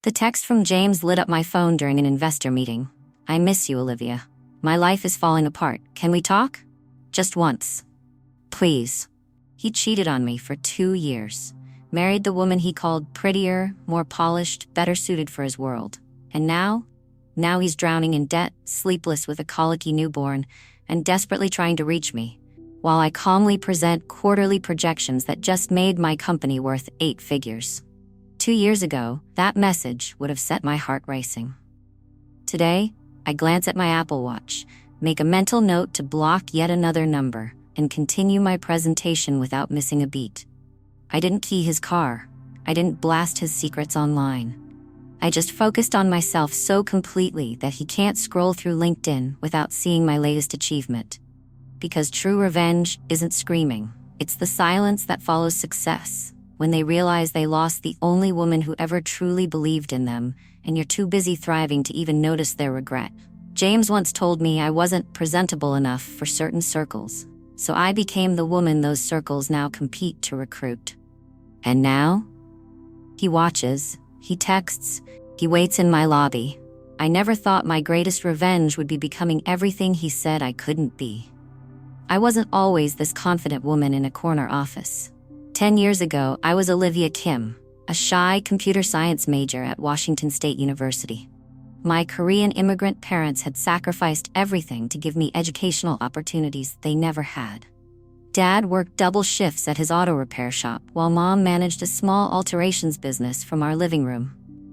The text from James lit up my phone during an investor meeting. "I miss you, Olivia. My life is falling apart. Can we talk? Just once. Please." He cheated on me for 2 years. Married the woman he called prettier, more polished, better suited for his world. And now he's drowning in debt, sleepless with a colicky newborn, and desperately trying to reach me, while I calmly present quarterly projections that just made my company worth 8 figures. 2 years ago, that message would have set my heart racing. Today, I glance at my Apple Watch, make a mental note to block yet another number, and continue my presentation without missing a beat. I didn't key his car. I didn't blast his secrets online. I just focused on myself so completely that he can't scroll through LinkedIn without seeing my latest achievement. Because true revenge isn't screaming. It's the silence that follows success, when they realize they lost the only woman who ever truly believed in them, and you're too busy thriving to even notice their regret. James once told me I wasn't presentable enough for certain circles, so I became the woman those circles now compete to recruit. And now? He watches, he texts, he waits in my lobby. I never thought my greatest revenge would be becoming everything he said I couldn't be. I wasn't always this confident woman in a corner office. 10 years ago, I was Olivia Kim, a shy computer science major at Washington State University. My Korean immigrant parents had sacrificed everything to give me educational opportunities they never had. Dad worked double shifts at his auto repair shop while Mom managed a small alterations business from our living room.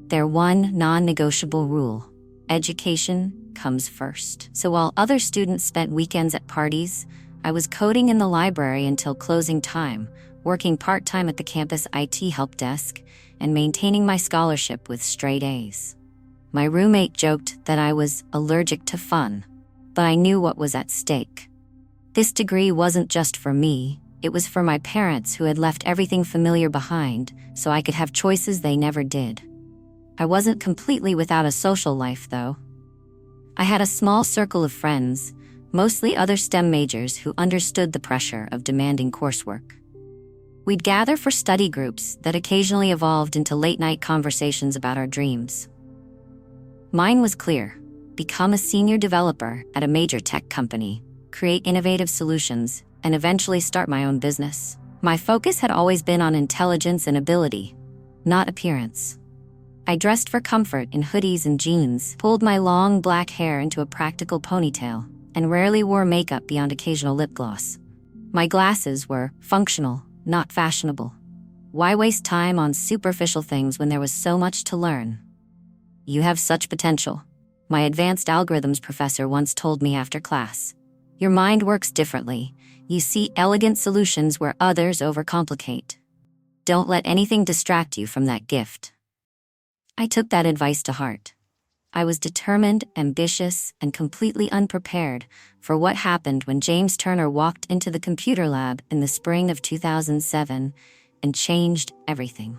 Their one non-negotiable rule: education comes first. So while other students spent weekends at parties, I was coding in the library until closing time, working part-time at the campus IT help desk, and maintaining my scholarship with straight A's. My roommate joked that I was allergic to fun, but I knew what was at stake. This degree wasn't just for me, it was for my parents who had left everything familiar behind so I could have choices they never did. I wasn't completely without a social life, though. I had a small circle of friends, mostly other STEM majors who understood the pressure of demanding coursework. We'd gather for study groups that occasionally evolved into late-night conversations about our dreams. Mine was clear: become a senior developer at a major tech company, create innovative solutions, and eventually start my own business. My focus had always been on intelligence and ability, not appearance. I dressed for comfort in hoodies and jeans, pulled my long black hair into a practical ponytail, and rarely wore makeup beyond occasional lip gloss. My glasses were functional, not fashionable. Why waste time on superficial things when there was so much to learn? "You have such potential," my advanced algorithms professor once told me after class. "Your mind works differently. You see elegant solutions where others overcomplicate. Don't let anything distract you from that gift." I took that advice to heart. I was determined, ambitious, and completely unprepared for what happened when James Turner walked into the computer lab in the spring of 2007 and changed everything.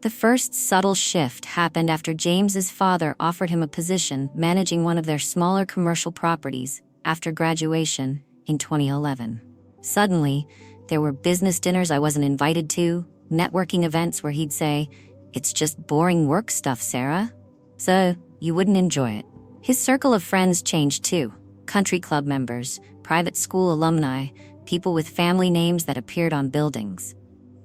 The first subtle shift happened after James's father offered him a position managing one of their smaller commercial properties after graduation in 2011. Suddenly, there were business dinners I wasn't invited to, networking events where he'd say, "It's just boring work stuff, Sarah. So, you wouldn't enjoy it." His circle of friends changed too. Country club members, private school alumni, people with family names that appeared on buildings.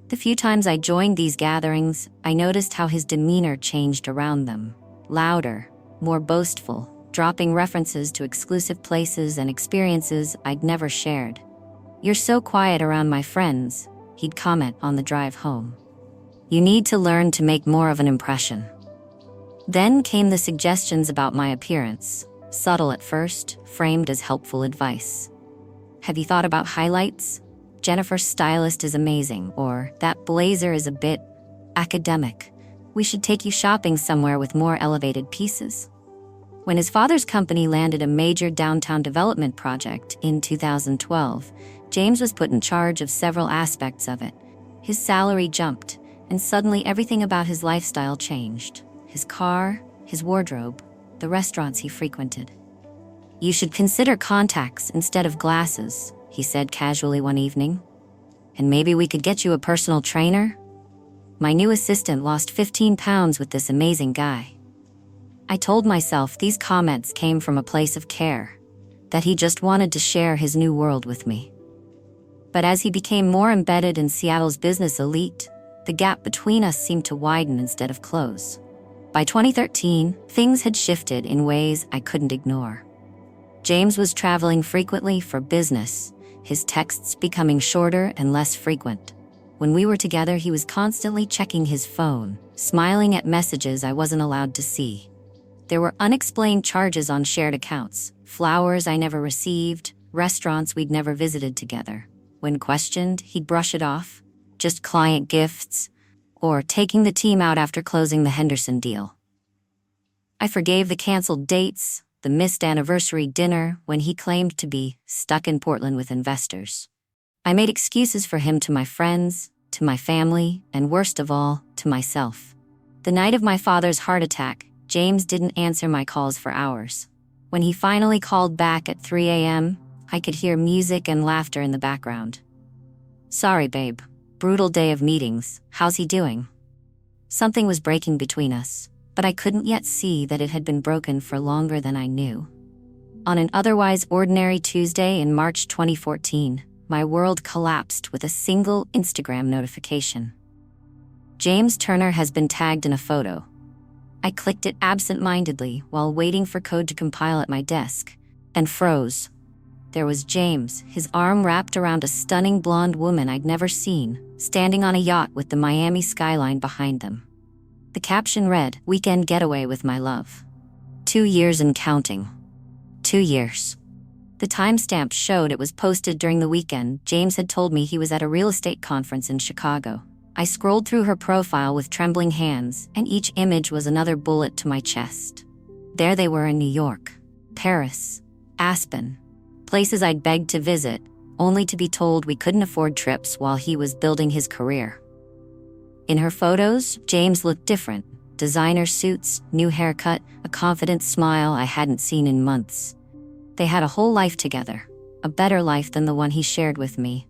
The few times I joined these gatherings, I noticed how his demeanor changed around them. Louder, more boastful, dropping references to exclusive places and experiences I'd never shared. "You're so quiet around my friends," he'd comment on the drive home. "You need to learn to make more of an impression." Then came the suggestions about my appearance, subtle at first, framed as helpful advice. "Have you thought about highlights? Jennifer's stylist is amazing," or "That blazer is a bit academic. We should take you shopping somewhere with more elevated pieces." When his father's company landed a major downtown development project in 2012, James was put in charge of several aspects of it. His salary jumped, and suddenly everything about his lifestyle changed. His car, his wardrobe, the restaurants he frequented. "You should consider contacts instead of glasses," he said casually one evening. "And maybe we could get you a personal trainer?" My new assistant lost 15 pounds with this amazing guy. I told myself these comments came from a place of care, that he just wanted to share his new world with me. But as he became more embedded in Seattle's business elite, the gap between us seemed to widen instead of close. By 2013, things had shifted in ways I couldn't ignore. James was traveling frequently for business, his texts becoming shorter and less frequent. When we were together, he was constantly checking his phone, smiling at messages I wasn't allowed to see. There were unexplained charges on shared accounts, flowers I never received, restaurants we'd never visited together. When questioned, he'd brush it off, just client gifts, or taking the team out after closing the Henderson deal. I forgave the canceled dates, the missed anniversary dinner when he claimed to be stuck in Portland with investors. I made excuses for him to my friends, to my family, and worst of all, to myself. The night of my father's heart attack, James didn't answer my calls for hours. When he finally called back at 3 a.m., I could hear music and laughter in the background. "Sorry, babe. Brutal day of meetings. How's he doing?" Something was breaking between us, but I couldn't yet see that it had been broken for longer than I knew. On an otherwise ordinary Tuesday in March 2014, my world collapsed with a single Instagram notification. James Turner has been tagged in a photo. I clicked it absent-mindedly while waiting for code to compile at my desk, and froze. There was James, his arm wrapped around a stunning blonde woman I'd never seen, standing on a yacht with the Miami skyline behind them. The caption read, "Weekend getaway with my love. 2 years and counting." 2 years. The timestamp showed it was posted during the weekend. James had told me he was at a real estate conference in Chicago. I scrolled through her profile with trembling hands, and each image was another bullet to my chest. There they were in New York, Paris, Aspen, places I'd begged to visit, only to be told we couldn't afford trips while he was building his career. In her photos, James looked different. Designer suits, new haircut, a confident smile I hadn't seen in months. They had a whole life together, a better life than the one he shared with me.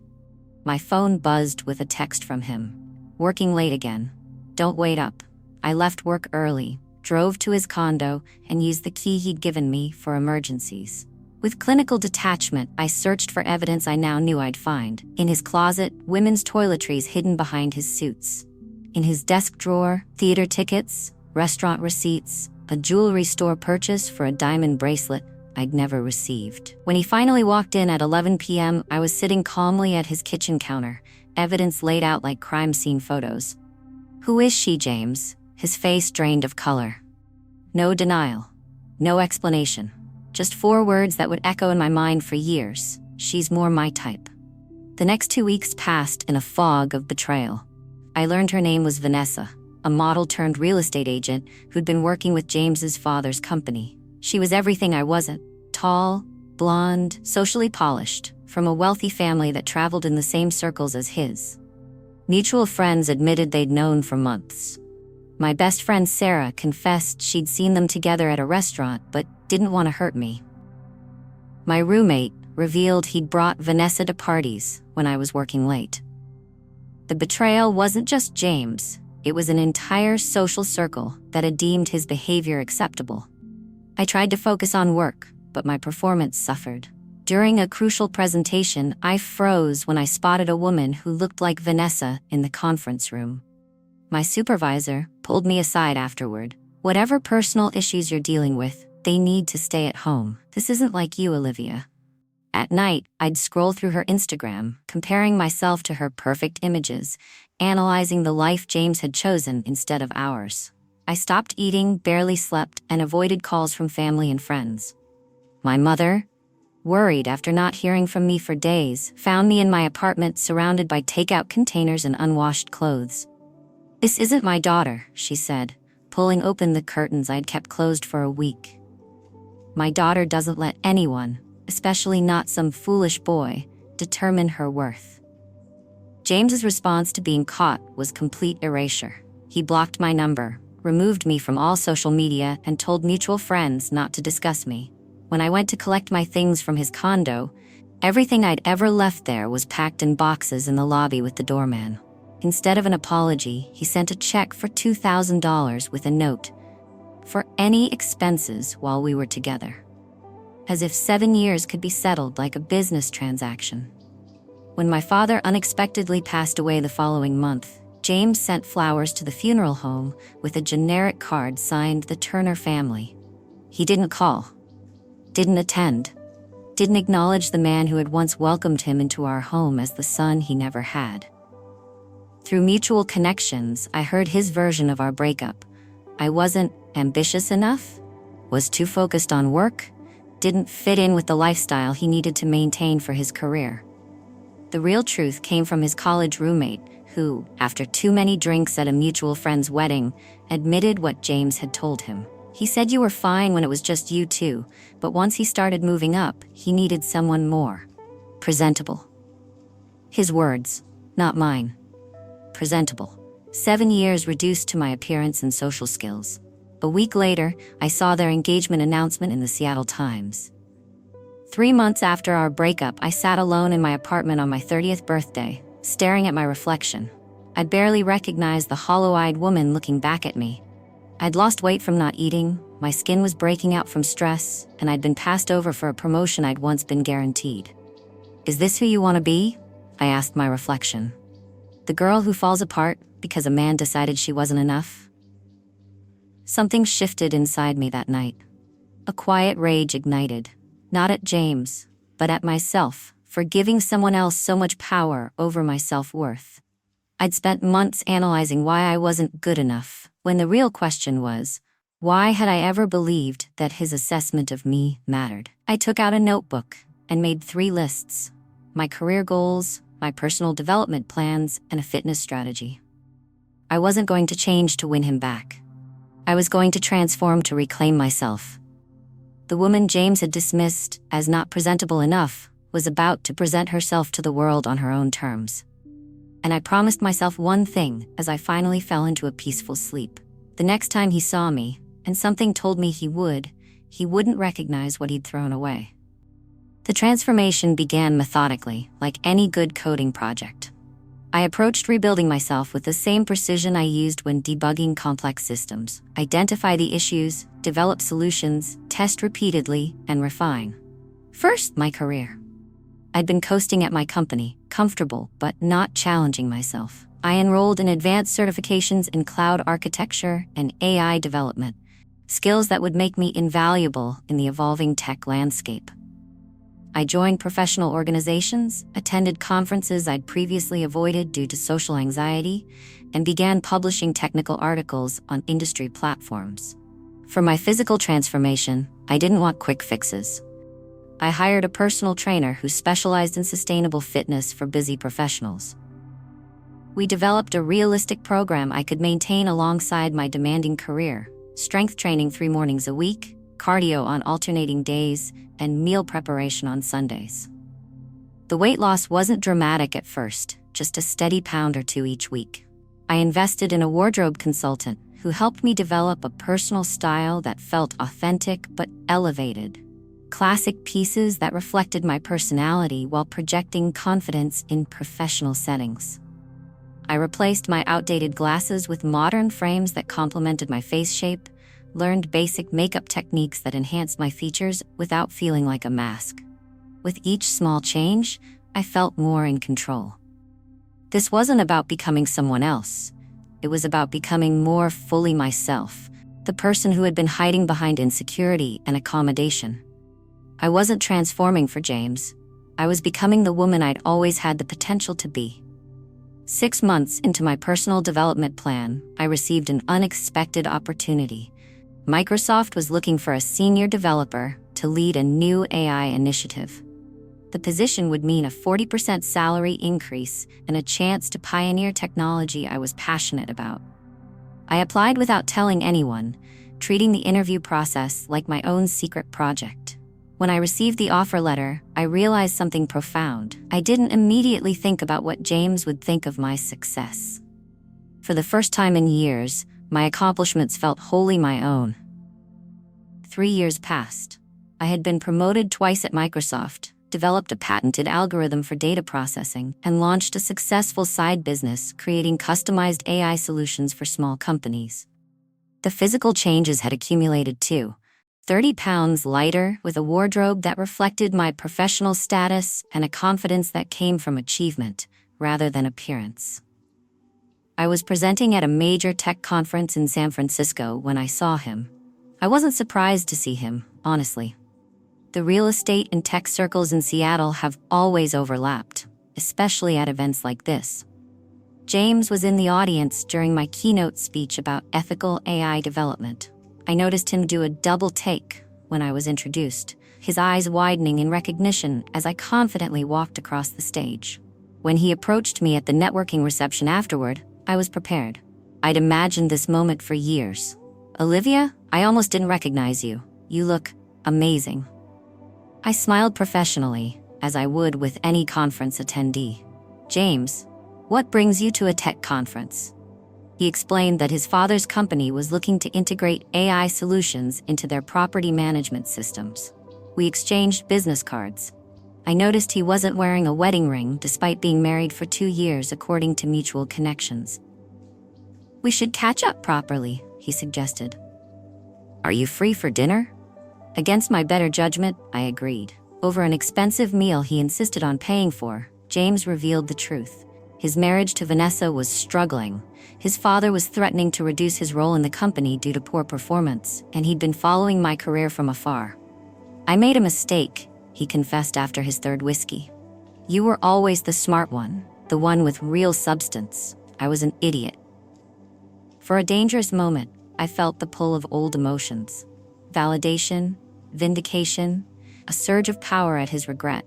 My phone buzzed with a text from him. "Working late again. Don't wait up." I left work early, drove to his condo, and used the key he'd given me for emergencies. With clinical detachment, I searched for evidence I now knew I'd find. In his closet, women's toiletries hidden behind his suits. In his desk drawer, theater tickets, restaurant receipts, a jewelry store purchase for a diamond bracelet I'd never received. When he finally walked in at 11 p.m., I was sitting calmly at his kitchen counter, evidence laid out like crime scene photos. "Who is she, James?" His face drained of color. No denial. No explanation. Just 4 words that would echo in my mind for years. "She's more my type." The next 2 weeks passed in a fog of betrayal. I learned her name was Vanessa, a model-turned real estate agent who'd been working with James's father's company. She was everything I wasn't: tall, blonde, socially polished, from a wealthy family that traveled in the same circles as his. Mutual friends admitted they'd known for months. My best friend Sarah confessed she'd seen them together at a restaurant but didn't want to hurt me. My roommate revealed he'd brought Vanessa to parties when I was working late. The betrayal wasn't just James, it was an entire social circle that had deemed his behavior acceptable. I tried to focus on work, but my performance suffered. During a crucial presentation, I froze when I spotted a woman who looked like Vanessa in the conference room. My supervisor pulled me aside afterward. "Whatever personal issues you're dealing with, they need to stay at home. This isn't like you, Olivia." At night, I'd scroll through her Instagram, comparing myself to her perfect images, analyzing the life James had chosen instead of ours. I stopped eating, barely slept, and avoided calls from family and friends. My mother, worried after not hearing from me for days, found me in my apartment surrounded by takeout containers and unwashed clothes. "This isn't my daughter," she said, pulling open the curtains I'd kept closed for a week. "My daughter doesn't let anyone, especially not some foolish boy, determine her worth." James's response to being caught was complete erasure. He blocked my number, removed me from all social media, and told mutual friends not to discuss me. When I went to collect my things from his condo, everything I'd ever left there was packed in boxes in the lobby with the doorman. Instead of an apology, he sent a check for $2,000 with a note, "For any expenses while we were together." As if 7 years could be settled like a business transaction. When my father unexpectedly passed away the following month, James sent flowers to the funeral home with a generic card signed the Turner family. He didn't call, didn't attend, didn't acknowledge the man who had once welcomed him into our home as the son he never had. Through mutual connections, I heard his version of our breakup. I wasn't ambitious enough, was too focused on work, didn't fit in with the lifestyle he needed to maintain for his career. The real truth came from his college roommate, who, after too many drinks at a mutual friend's wedding, admitted what James had told him. He said you were fine when it was just you two, but once he started moving up, he needed someone more presentable. His words, not mine. Presentable. 7 years reduced to my appearance and social skills. A week later, I saw their engagement announcement in the Seattle Times. 3 months after our breakup, I sat alone in my apartment on my 30th birthday, staring at my reflection. I'd barely recognized the hollow-eyed woman looking back at me. I'd lost weight from not eating, my skin was breaking out from stress, and I'd been passed over for a promotion I'd once been guaranteed. "Is this who you want to be?" I asked my reflection. "The girl who falls apart because a man decided she wasn't enough?" Something shifted inside me that night. A quiet rage ignited, not at James, but at myself, for giving someone else so much power over my self-worth. I'd spent months analyzing why I wasn't good enough, when the real question was, why had I ever believed that his assessment of me mattered? I took out a notebook and made 3 lists: my career goals, my personal development plans, and a fitness strategy. I wasn't going to change to win him back. I was going to transform to reclaim myself. The woman James had dismissed as not presentable enough was about to present herself to the world on her own terms. And I promised myself one thing as I finally fell into a peaceful sleep. The next time he saw me, and something told me he wouldn't recognize what he'd thrown away. The transformation began methodically, like any good coding project. I approached rebuilding myself with the same precision I used when debugging complex systems. Identify the issues, develop solutions, test repeatedly, and refine. First, my career. I'd been coasting at my company, comfortable but not challenging myself. I enrolled in advanced certifications in cloud architecture and AI development, skills that would make me invaluable in the evolving tech landscape. I joined professional organizations, attended conferences I'd previously avoided due to social anxiety, and began publishing technical articles on industry platforms. For my physical transformation, I didn't want quick fixes. I hired a personal trainer who specialized in sustainable fitness for busy professionals. We developed a realistic program I could maintain alongside my demanding career: strength training 3 mornings a week, cardio on alternating days, and meal preparation on Sundays. The weight loss wasn't dramatic at first, just a steady pound or 2 each week. I invested in a wardrobe consultant who helped me develop a personal style that felt authentic but elevated. Classic pieces that reflected my personality while projecting confidence in professional settings. I replaced my outdated glasses with modern frames that complemented my face shape, learned basic makeup techniques that enhanced my features without feeling like a mask. With each small change, I felt more in control. This wasn't about becoming someone else. It was about becoming more fully myself, the person who had been hiding behind insecurity and accommodation. I wasn't transforming for James. I was becoming the woman I'd always had the potential to be. 6 months into my personal development plan, I received an unexpected opportunity. Microsoft was looking for a senior developer to lead a new AI initiative. The position would mean a 40% salary increase and a chance to pioneer technology I was passionate about. I applied without telling anyone, treating the interview process like my own secret project. When I received the offer letter, I realized something profound. I didn't immediately think about what James would think of my success. For the first time in years, my accomplishments felt wholly my own. 3 years passed. I had been promoted twice at Microsoft, developed a patented algorithm for data processing, and launched a successful side business creating customized AI solutions for small companies. The physical changes had accumulated too. 30 pounds lighter, with a wardrobe that reflected my professional status and a confidence that came from achievement rather than appearance. I was presenting at a major tech conference in San Francisco when I saw him. I wasn't surprised to see him, honestly. The real estate and tech circles in Seattle have always overlapped, especially at events like this. James was in the audience during my keynote speech about ethical AI development. I noticed him do a double take when I was introduced, his eyes widening in recognition as I confidently walked across the stage. When he approached me at the networking reception afterward, I was prepared. I'd imagined this moment for years. "Olivia, I almost didn't recognize you. You look amazing." I smiled professionally, as I would with any conference attendee. "James, what brings you to a tech conference?" He explained that his father's company was looking to integrate AI solutions into their property management systems. We exchanged business cards. I noticed he wasn't wearing a wedding ring despite being married for 2 years according to mutual connections. "We should catch up properly," he suggested. "Are you free for dinner?" Against my better judgment, I agreed. Over an expensive meal he insisted on paying for, James revealed the truth. His marriage to Vanessa was struggling. His father was threatening to reduce his role in the company due to poor performance, and he'd been following my career from afar. "I made a mistake," he confessed after his third whiskey. "You were always the smart one, the one with real substance. I was an idiot." For a dangerous moment, I felt the pull of old emotions. Validation, vindication, a surge of power at his regret.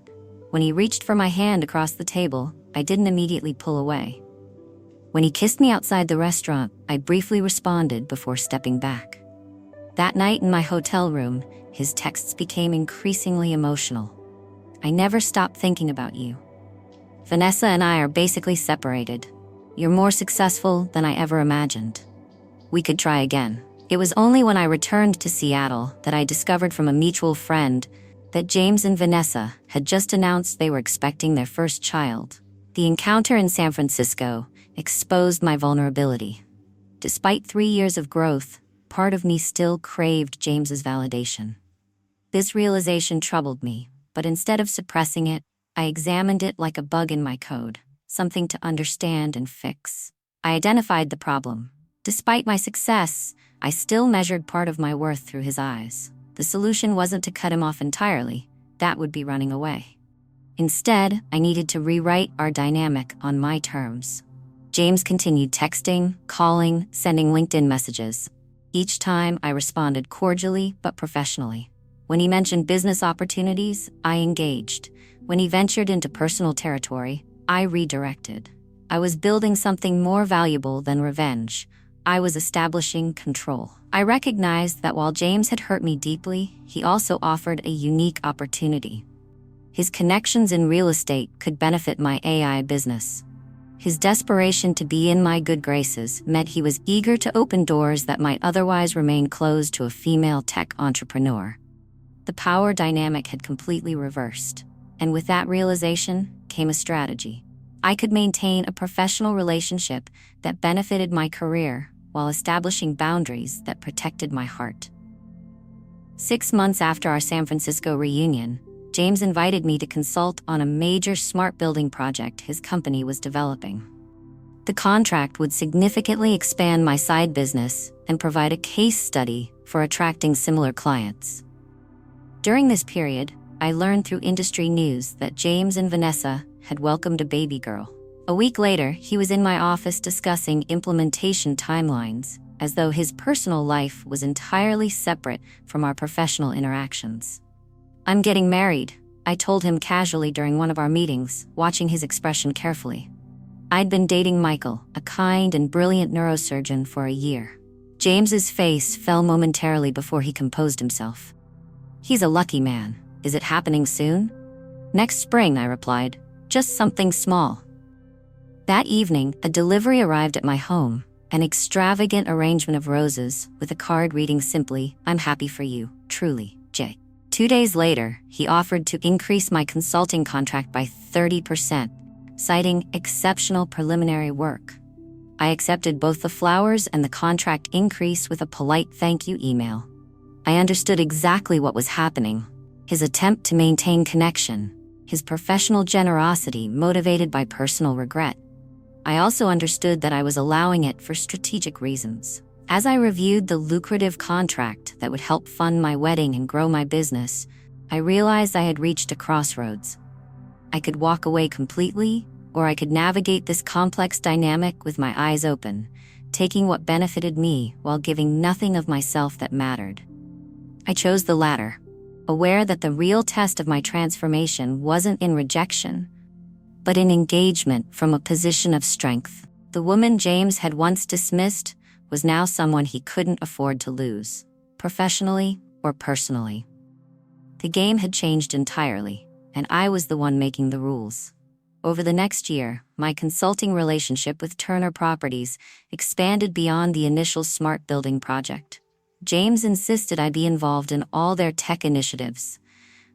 When he reached for my hand across the table, I didn't immediately pull away. When he kissed me outside the restaurant, I briefly responded before stepping back. That night in my hotel room, his texts became increasingly emotional. "I never stopped thinking about you. Vanessa and I are basically separated. You're more successful than I ever imagined. We could try again." It was only when I returned to Seattle that I discovered from a mutual friend that James and Vanessa had just announced they were expecting their first child. The encounter in San Francisco exposed my vulnerability. Despite 3 years of growth, part of me still craved James's validation. This realization troubled me, but instead of suppressing it, I examined it like a bug in my code, something to understand and fix. I identified the problem. Despite my success, I still measured part of my worth through his eyes. The solution wasn't to cut him off entirely. That would be running away. Instead, I needed to rewrite our dynamic on my terms. James continued texting, calling, sending LinkedIn messages. Each time, I responded cordially but professionally. When he mentioned business opportunities, I engaged. When he ventured into personal territory, I redirected. I was building something more valuable than revenge. I was establishing control. I recognized that while James had hurt me deeply, he also offered a unique opportunity. His connections in real estate could benefit my AI business. His desperation to be in my good graces meant he was eager to open doors that might otherwise remain closed to a female tech entrepreneur. The power dynamic had completely reversed, and with that realization came a strategy. I could maintain a professional relationship that benefited my career while establishing boundaries that protected my heart. 6 months after our San Francisco reunion, James invited me to consult on a major smart building project his company was developing. The contract would significantly expand my side business and provide a case study for attracting similar clients. During this period, I learned through industry news that James and Vanessa had welcomed a baby girl. A week later, he was in my office discussing implementation timelines, as though his personal life was entirely separate from our professional interactions. "I'm getting married," I told him casually during one of our meetings, watching his expression carefully. I'd been dating Michael, a kind and brilliant neurosurgeon, for a year. James's face fell momentarily before he composed himself. "He's a lucky man. Is it happening soon?" "Next spring," I replied. "Just something small." That evening, a delivery arrived at my home, an extravagant arrangement of roses with a card reading simply, "I'm happy for you, truly, Jay." 2 days later, he offered to increase my consulting contract by 30%, citing exceptional preliminary work. I accepted both the flowers and the contract increase with a polite thank you email. I understood exactly what was happening. His attempt to maintain connection, his professional generosity motivated by personal regret. I also understood that I was allowing it for strategic reasons. As I reviewed the lucrative contract that would help fund my wedding and grow my business, I realized I had reached a crossroads. I could walk away completely, or I could navigate this complex dynamic with my eyes open, taking what benefited me while giving nothing of myself that mattered. I chose the latter, aware that the real test of my transformation wasn't in rejection, but in engagement from a position of strength. The woman James had once dismissed was now someone he couldn't afford to lose, professionally or personally. The game had changed entirely, and I was the one making the rules. Over the next year, my consulting relationship with Turner Properties expanded beyond the initial smart building project. James insisted I be involved in all their tech initiatives,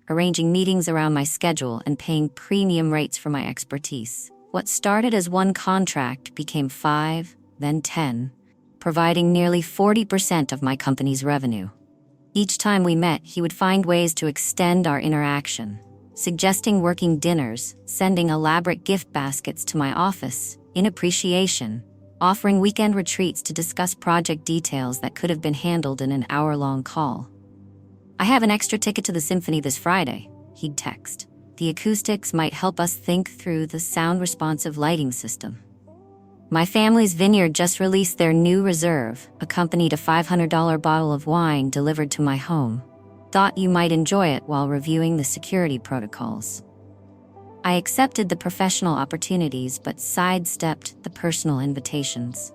arranging meetings around my schedule and paying premium rates for my expertise. What started as one contract became 5, then 10, providing nearly 40% of my company's revenue. Each time we met, he would find ways to extend our interaction, suggesting working dinners, sending elaborate gift baskets to my office in appreciation, offering weekend retreats to discuss project details that could have been handled in an hour-long call. "I have an extra ticket to the symphony this Friday," he'd text. "The acoustics might help us think through the sound-responsive lighting system." "My family's vineyard just released their new reserve, accompanied a $500 bottle of wine delivered to my home. Thought you might enjoy it while reviewing the security protocols." I accepted the professional opportunities but sidestepped the personal invitations.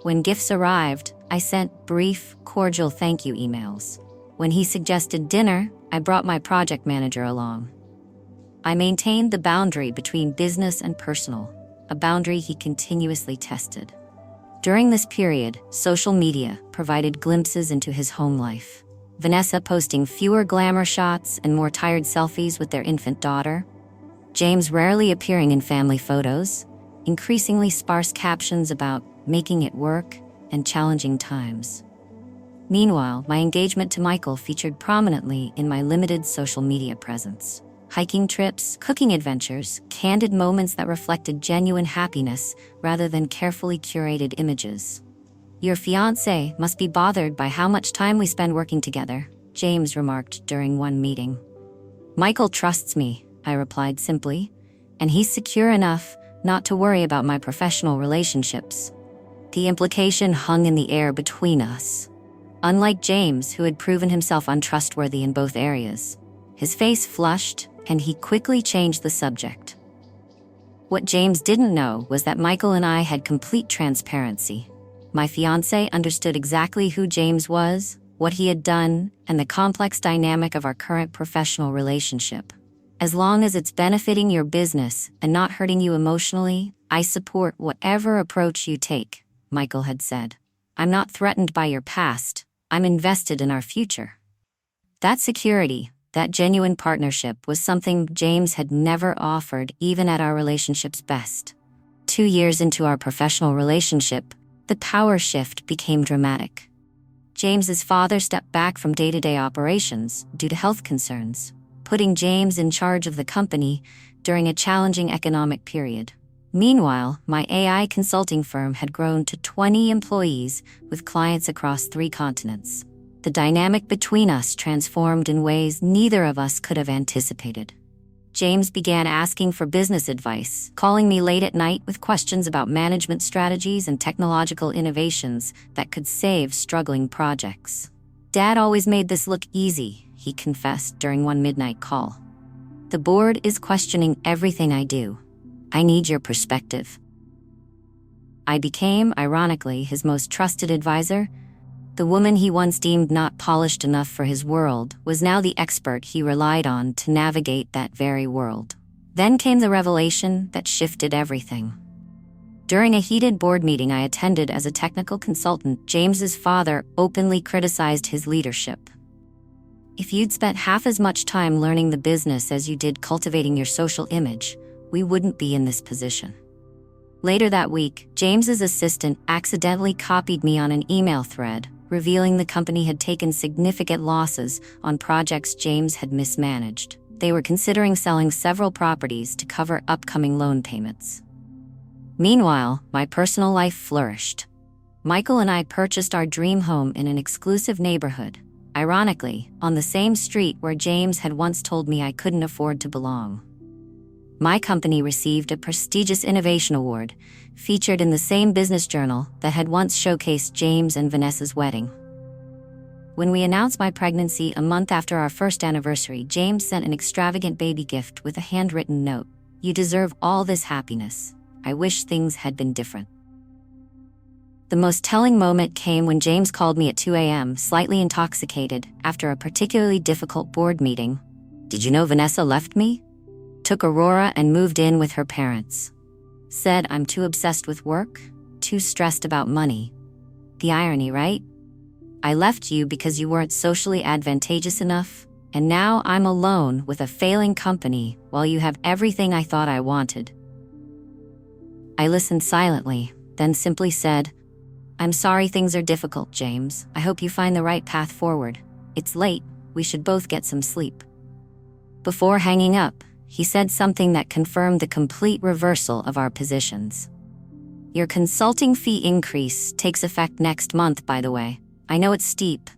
When gifts arrived, I sent brief, cordial thank you emails. When he suggested dinner, I brought my project manager along. I maintained the boundary between business and personal, a boundary he continuously tested. During this period, social media provided glimpses into his home life. Vanessa posting fewer glamour shots and more tired selfies with their infant daughter. James rarely appearing in family photos, increasingly sparse captions about making it work and challenging times. Meanwhile, my engagement to Michael featured prominently in my limited social media presence. Hiking trips, cooking adventures, candid moments that reflected genuine happiness rather than carefully curated images. "Your fiancé must be bothered by how much time we spend working together," James remarked during one meeting. "Michael trusts me," I replied simply, "and he's secure enough not to worry about my professional relationships." The implication hung in the air between us. Unlike James, who had proven himself untrustworthy in both areas, his face flushed, and he quickly changed the subject. What James didn't know was that Michael and I had complete transparency. My fiancé understood exactly who James was, what he had done, and the complex dynamic of our current professional relationship. "As long as it's benefiting your business and not hurting you emotionally, I support whatever approach you take," Michael had said. "I'm not threatened by your past, I'm invested in our future." That security, that genuine partnership was something James had never offered even at our relationship's best. 2 years into our professional relationship, the power shift became dramatic. James's father stepped back from day-to-day operations due to health concerns, putting James in charge of the company during a challenging economic period. Meanwhile, my AI consulting firm had grown to 20 employees with clients across 3 continents. The dynamic between us transformed in ways neither of us could have anticipated. James began asking for business advice, calling me late at night with questions about management strategies and technological innovations that could save struggling projects. "Dad always made this look easy," he confessed during one midnight call. "The board is questioning everything I do. I need your perspective." I became, ironically, his most trusted advisor. The woman he once deemed not polished enough for his world was now the expert he relied on to navigate that very world. Then came the revelation that shifted everything. During a heated board meeting I attended as a technical consultant, James's father openly criticized his leadership. If you'd spent half as much time learning the business as you did cultivating your social image, we wouldn't be in this position. Later that week, James's assistant accidentally copied me on an email thread, revealing the company had taken significant losses on projects James had mismanaged. They were considering selling several properties to cover upcoming loan payments. Meanwhile, my personal life flourished. Michael and I purchased our dream home in an exclusive neighborhood, ironically, on the same street where James had once told me I couldn't afford to belong. My company received a prestigious innovation award, featured in the same business journal that had once showcased James and Vanessa's wedding. When we announced my pregnancy a month after our first anniversary, James sent an extravagant baby gift with a handwritten note. "You deserve all this happiness. I wish things had been different." The most telling moment came when James called me at 2 a.m., slightly intoxicated, after a particularly difficult board meeting. "Did you know Vanessa left me? Took Aurora and moved in with her parents. Said I'm too obsessed with work, too stressed about money. The irony, right? I left you because you weren't socially advantageous enough, and now I'm alone with a failing company while you have everything I thought I wanted." I listened silently, then simply said, "I'm sorry things are difficult, James. I hope you find the right path forward. It's late, we should both get some sleep." Before hanging up, he said something that confirmed the complete reversal of our positions. "Your consulting fee increase takes effect next month, by the way. I know it's steep,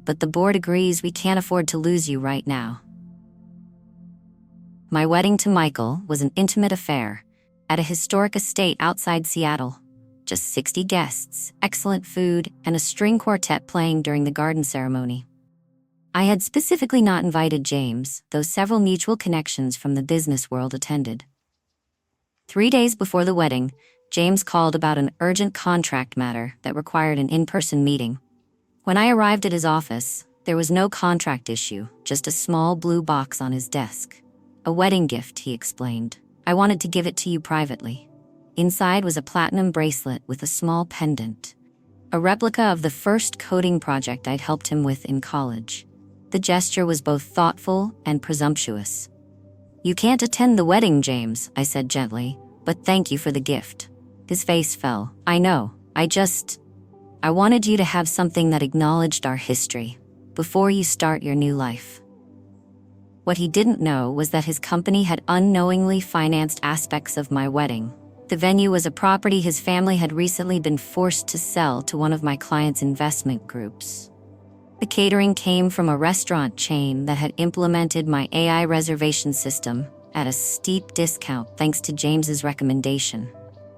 but the board agrees we can't afford to lose you right now." My wedding to Michael was an intimate affair at a historic estate outside Seattle. Just 60 guests, excellent food, and a string quartet playing during the garden ceremony. I had specifically not invited James, though several mutual connections from the business world attended. 3 days before the wedding, James called about an urgent contract matter that required an in-person meeting. When I arrived at his office, there was no contract issue, just a small blue box on his desk. "A wedding gift," he explained. "I wanted to give it to you privately." Inside was a platinum bracelet with a small pendant, a replica of the first coding project I'd helped him with in college. The gesture was both thoughtful and presumptuous. "You can't attend the wedding, James," I said gently, "but thank you for the gift." His face fell. "I know, I wanted you to have something that acknowledged our history before you start your new life." What he didn't know was that his company had unknowingly financed aspects of my wedding. The venue was a property his family had recently been forced to sell to one of my clients' investment groups. The catering came from a restaurant chain that had implemented my AI reservation system at a steep discount thanks to James's recommendation.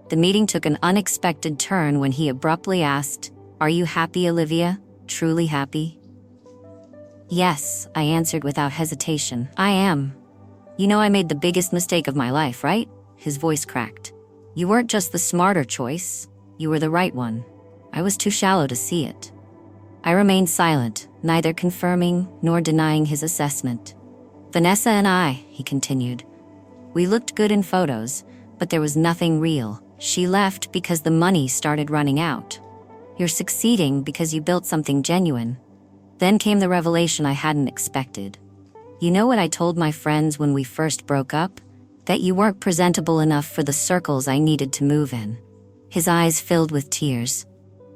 The meeting took an unexpected turn when he abruptly asked, "Are you happy, Olivia? Truly happy?" "Yes," I answered without hesitation. "I am. You know I made the biggest mistake of my life, right?" His voice cracked. "You weren't just the smarter choice, you were the right one. I was too shallow to see it." I remained silent, neither confirming nor denying his assessment. "Vanessa and I," he continued, "we looked good in photos, but there was nothing real. She left because the money started running out. You're succeeding because you built something genuine." Then came the revelation I hadn't expected. "You know what I told my friends when we first broke up? That you weren't presentable enough for the circles I needed to move in." His eyes filled with tears.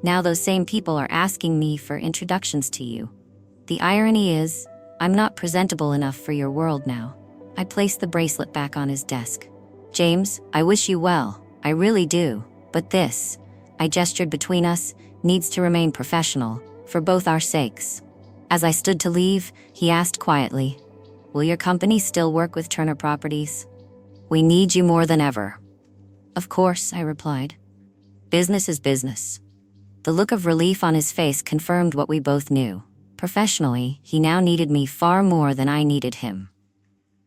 "Now those same people are asking me for introductions to you. The irony is, I'm not presentable enough for your world now." I placed the bracelet back on his desk. "James, I wish you well. I really do. But this," I gestured between us, "needs to remain professional, for both our sakes." As I stood to leave, he asked quietly, "Will your company still work with Turner Properties? We need you more than ever." "Of course," I replied. "Business is business." The look of relief on his face confirmed what we both knew. Professionally, he now needed me far more than I needed him.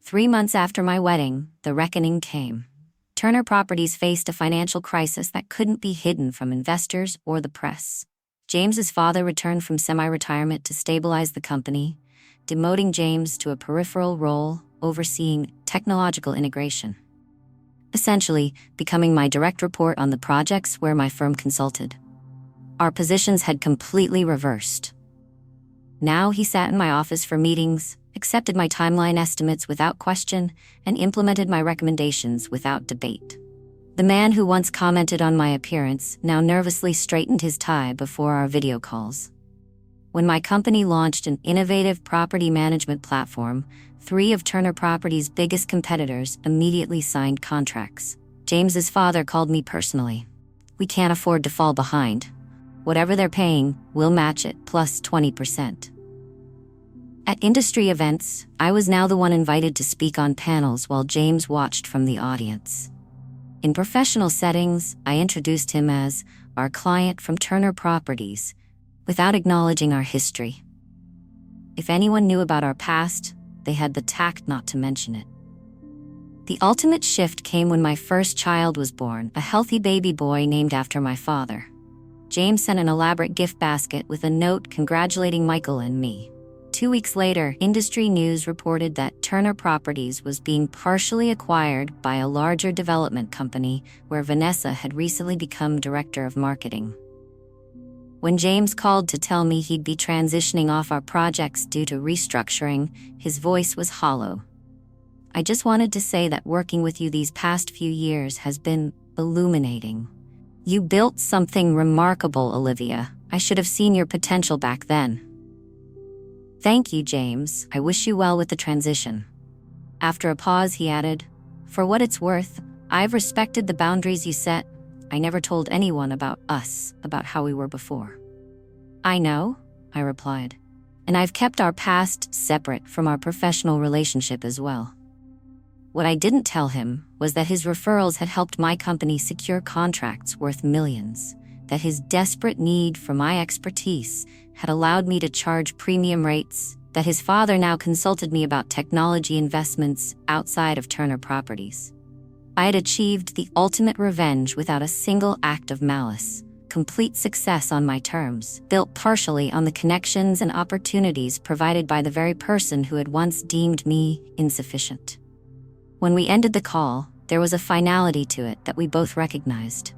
3 months after my wedding, the reckoning came. Turner Properties faced a financial crisis that couldn't be hidden from investors or the press. James's father returned from semi-retirement to stabilize the company, demoting James to a peripheral role overseeing technological integration. Essentially, becoming my direct report on the projects where my firm consulted. Our positions had completely reversed. Now he sat in my office for meetings, accepted my timeline estimates without question, and implemented my recommendations without debate. The man who once commented on my appearance now nervously straightened his tie before our video calls. When my company launched an innovative property management platform, 3 of Turner Properties' biggest competitors immediately signed contracts. James's father called me personally. "We can't afford to fall behind. Whatever they're paying, we'll match it, plus 20%. At industry events, I was now the one invited to speak on panels while James watched from the audience. In professional settings, I introduced him as our client from Turner Properties, without acknowledging our history. If anyone knew about our past, they had the tact not to mention it. The ultimate shift came when my first child was born, a healthy baby boy named after my father. James sent an elaborate gift basket with a note congratulating Michael and me. 2 weeks later, industry news reported that Turner Properties was being partially acquired by a larger development company where Vanessa had recently become director of marketing. When James called to tell me he'd be transitioning off our projects due to restructuring, his voice was hollow. "I just wanted to say that working with you these past few years has been illuminating. You built something remarkable, Olivia. I should have seen your potential back then." "Thank you, James. I wish you well with the transition." After a pause, he added, "For what it's worth, I've respected the boundaries you set. I never told anyone about us, about how we were before." "I know," I replied. "And I've kept our past separate from our professional relationship as well." What I didn't tell him was that his referrals had helped my company secure contracts worth millions, that his desperate need for my expertise had allowed me to charge premium rates, that his father now consulted me about technology investments outside of Turner Properties. I had achieved the ultimate revenge without a single act of malice, complete success on my terms, built partially on the connections and opportunities provided by the very person who had once deemed me insufficient. When we ended the call, there was a finality to it that we both recognized.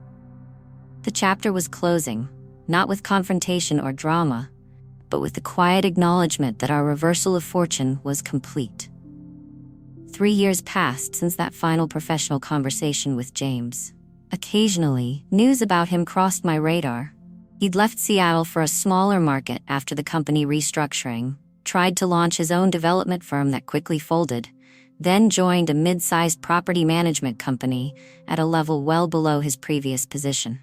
The chapter was closing, not with confrontation or drama, but with the quiet acknowledgement that our reversal of fortune was complete. 3 years passed since that final professional conversation with James. Occasionally, news about him crossed my radar. He'd left Seattle for a smaller market after the company restructuring, tried to launch his own development firm that quickly folded, then joined a mid-sized property management company at a level well below his previous position.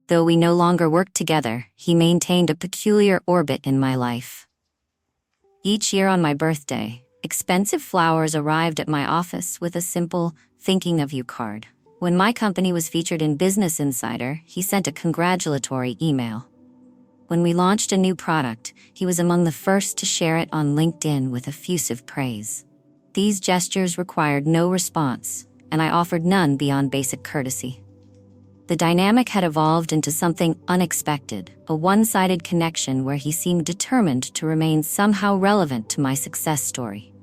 Though we no longer worked together, he maintained a peculiar orbit in my life. Each year on my birthday, expensive flowers arrived at my office with a simple "thinking of you" card. When my company was featured in Business Insider, he sent a congratulatory email. When we launched a new product, he was among the first to share it on LinkedIn with effusive praise. These gestures required no response, and I offered none beyond basic courtesy. The dynamic had evolved into something unexpected, a one-sided connection where he seemed determined to remain somehow relevant to my success story.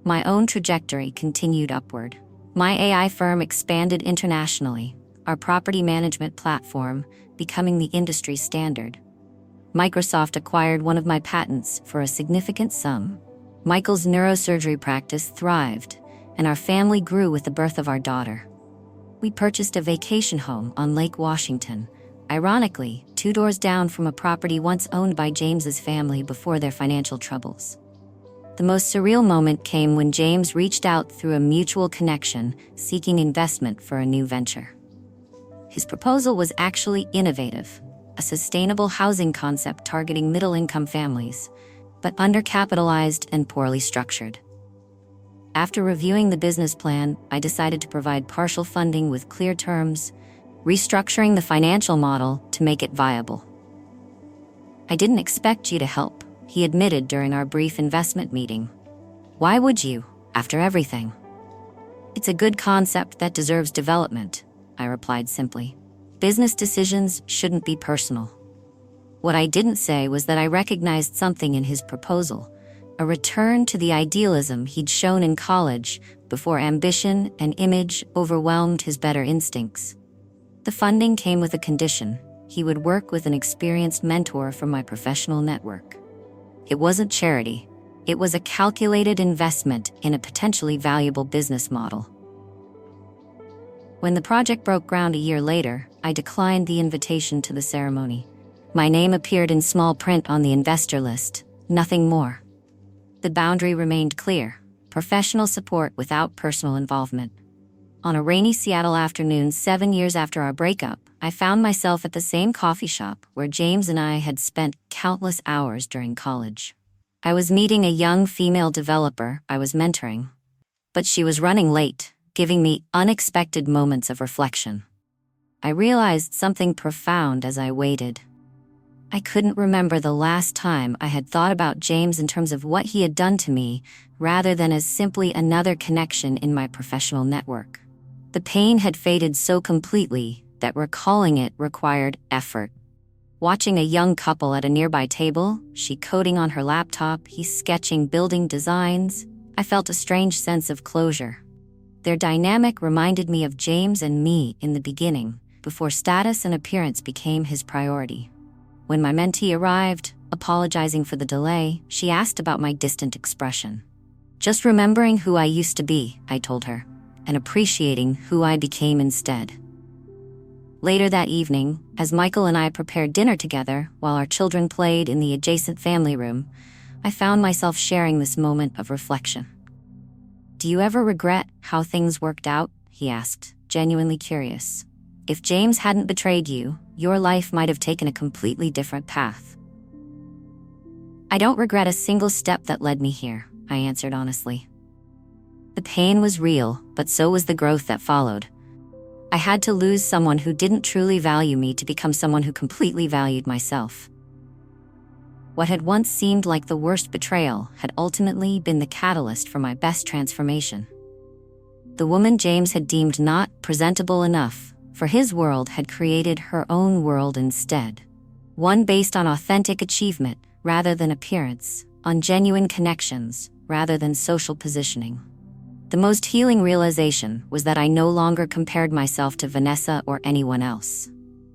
My own trajectory continued upward. My AI firm expanded internationally, our property management platform becoming the industry standard. Microsoft acquired one of my patents for a significant sum. Michael's neurosurgery practice thrived, and our family grew with the birth of our daughter. We purchased a vacation home on Lake Washington, ironically, 2 doors down from a property once owned by James's family before their financial troubles. The most surreal moment came when James reached out through a mutual connection, seeking investment for a new venture. His proposal was actually innovative, a sustainable housing concept targeting middle-income families, but undercapitalized and poorly structured. After reviewing the business plan, I decided to provide partial funding with clear terms, restructuring the financial model to make it viable. "I didn't expect you to help," he admitted during our brief investment meeting. "Why would you, after everything?" "It's a good concept that deserves development," I replied simply. "Business decisions shouldn't be personal." What I didn't say was that I recognized something in his proposal, a return to the idealism he'd shown in college before ambition and image overwhelmed his better instincts. The funding came with a condition: he would work with an experienced mentor from my professional network. It wasn't charity. It was a calculated investment in a potentially valuable business model. When the project broke ground a year later, I declined the invitation to the ceremony. My name appeared in small print on the investor list, nothing more. The boundary remained clear: professional support without personal involvement. On a rainy Seattle afternoon 7 years after our breakup, I found myself at the same coffee shop where James and I had spent countless hours during college. I was meeting a young female developer I was mentoring, but she was running late, giving me unexpected moments of reflection. I realized something profound as I waited. I couldn't remember the last time I had thought about James in terms of what he had done to me, rather than as simply another connection in my professional network. The pain had faded so completely that recalling it required effort. Watching a young couple at a nearby table, she coding on her laptop, he sketching building designs, I felt a strange sense of closure. Their dynamic reminded me of James and me in the beginning, before status and appearance became his priority. When my mentee arrived, apologizing for the delay, she asked about my distant expression. Just remembering who I used to be, I told her, and appreciating who I became instead. Later that evening, as Michael and I prepared dinner together while our children played in the adjacent family room, I found myself sharing this moment of reflection. "Do you ever regret how things worked out?" he asked, genuinely curious. "If James hadn't betrayed you, your life might have taken a completely different path." "I don't regret a single step that led me here," I answered honestly. The pain was real, but so was the growth that followed. I had to lose someone who didn't truly value me to become someone who completely valued myself. What had once seemed like the worst betrayal had ultimately been the catalyst for my best transformation. The woman James had deemed not presentable enough for his world had created her own world instead. One based on authentic achievement rather than appearance, on genuine connections rather than social positioning. The most healing realization was that I no longer compared myself to Vanessa or anyone else.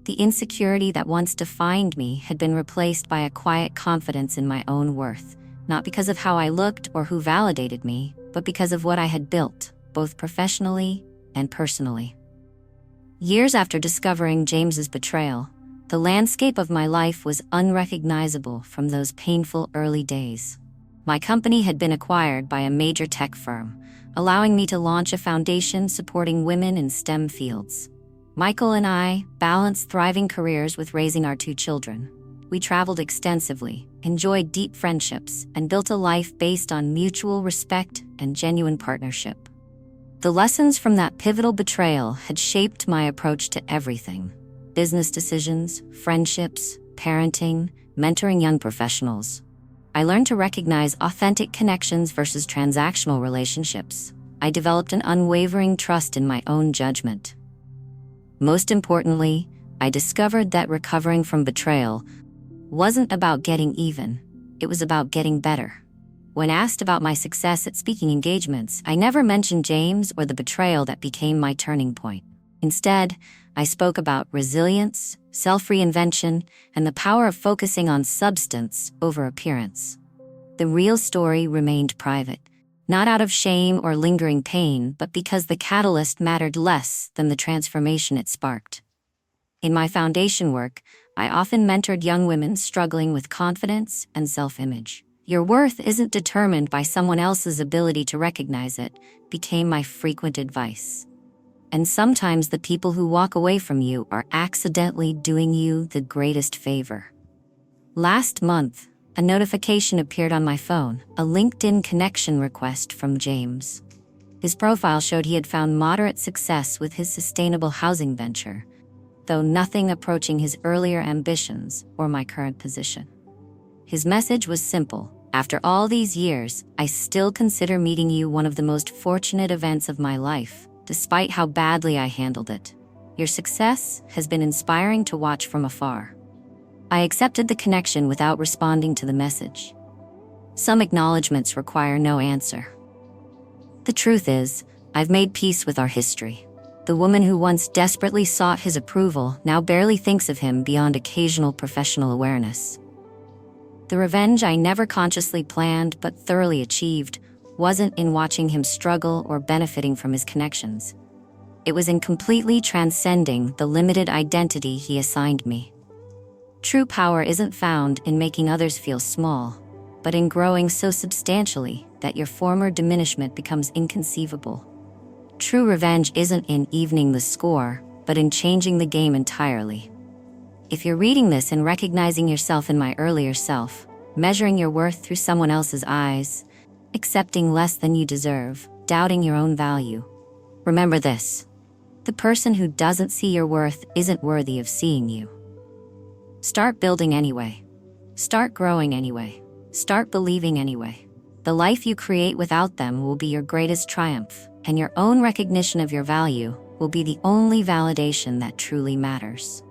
The insecurity that once defined me had been replaced by a quiet confidence in my own worth, not because of how I looked or who validated me, but because of what I had built, both professionally and personally. Years after discovering James's betrayal, the landscape of my life was unrecognizable from those painful early days. My company had been acquired by a major tech firm, allowing me to launch a foundation supporting women in STEM fields. Michael and I balanced thriving careers with raising our 2 children. We traveled extensively, enjoyed deep friendships, and built a life based on mutual respect and genuine partnership. The lessons from that pivotal betrayal had shaped my approach to everything: business decisions, friendships, parenting, mentoring young professionals. I learned to recognize authentic connections versus transactional relationships. I developed an unwavering trust in my own judgment. Most importantly, I discovered that recovering from betrayal wasn't about getting even, it was about getting better. When asked about my success at speaking engagements, I never mentioned James or the betrayal that became my turning point. Instead, I spoke about resilience, self-reinvention, and the power of focusing on substance over appearance. The real story remained private, not out of shame or lingering pain, but because the catalyst mattered less than the transformation it sparked. In my foundation work, I often mentored young women struggling with confidence and self-image. "Your worth isn't determined by someone else's ability to recognize it," became my frequent advice. And sometimes the people who walk away from you are accidentally doing you the greatest favor. Last month, a notification appeared on my phone, a LinkedIn connection request from James. His profile showed he had found moderate success with his sustainable housing venture, though nothing approaching his earlier ambitions or my current position. His message was simple: "After all these years, I still consider meeting you one of the most fortunate events of my life, despite how badly I handled it. Your success has been inspiring to watch from afar." I accepted the connection without responding to the message. Some acknowledgments require no answer. The truth is, I've made peace with our history. The woman who once desperately sought his approval now barely thinks of him beyond occasional professional awareness. The revenge I never consciously planned but thoroughly achieved wasn't in watching him struggle or benefiting from his connections. It was in completely transcending the limited identity he assigned me. True power isn't found in making others feel small, but in growing so substantially that your former diminishment becomes inconceivable. True revenge isn't in evening the score, but in changing the game entirely. If you're reading this and recognizing yourself in my earlier self, measuring your worth through someone else's eyes, accepting less than you deserve, doubting your own value, remember this: the person who doesn't see your worth isn't worthy of seeing you. Start building anyway. Start growing anyway. Start believing anyway. The life you create without them will be your greatest triumph, and your own recognition of your value will be the only validation that truly matters.